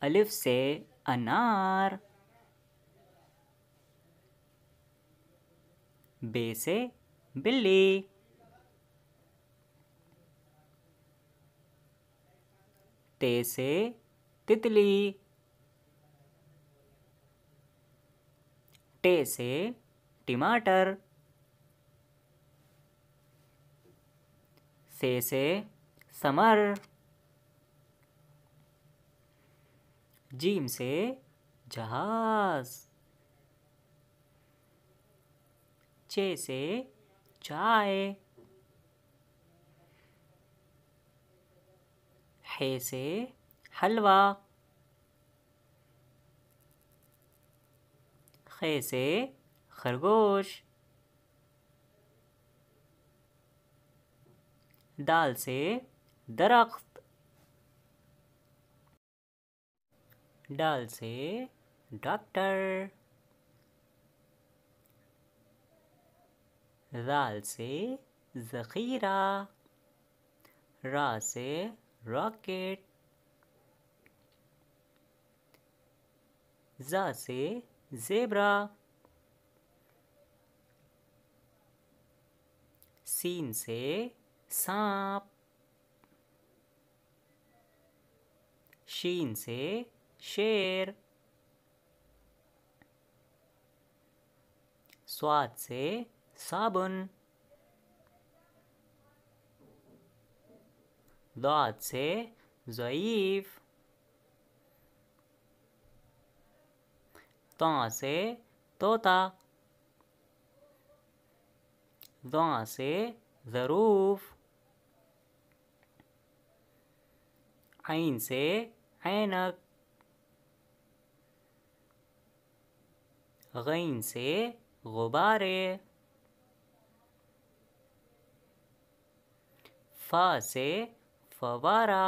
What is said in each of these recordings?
अलिफ से अनार। बे से बिल्ली। ते से तितली। टे से टमाटर। से समर। जीम से जहाज। चे से चाय। हे से हलवा। खे से खरगोश। दाल से दरख्त। डाल से डॉक्टर। राल से ज़ख़ीरा। रा से रॉकेट। ज़ा से ज़ेब्रा। सीन से सांप। शीन से शेर। स्वाद से साबुन। दाद से ज़ईफ़। ता से तोता। ज़ा से ज़रूफ़। ऐन से ऐनक। गैन से गुब्बारे। फ़ा से फ़व्वारा।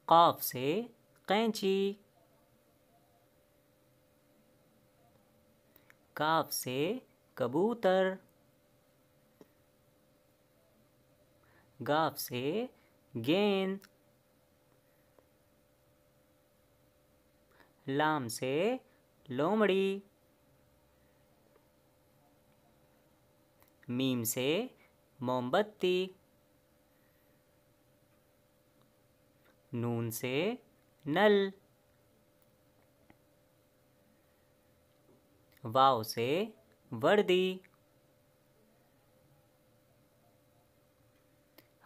क़ाफ़ से कैंची। काफ से कबूतर। गाफ से गेंद। लाम से लोमड़ी। मीम से मोमबत्ती। नून से नल। वाव से वर्दी।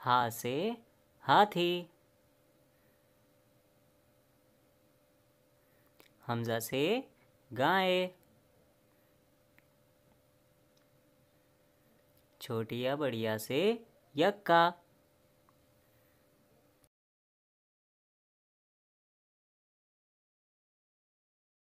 हा से हाथी। हमजा से गाय। छोटिया बढ़िया से यक्का।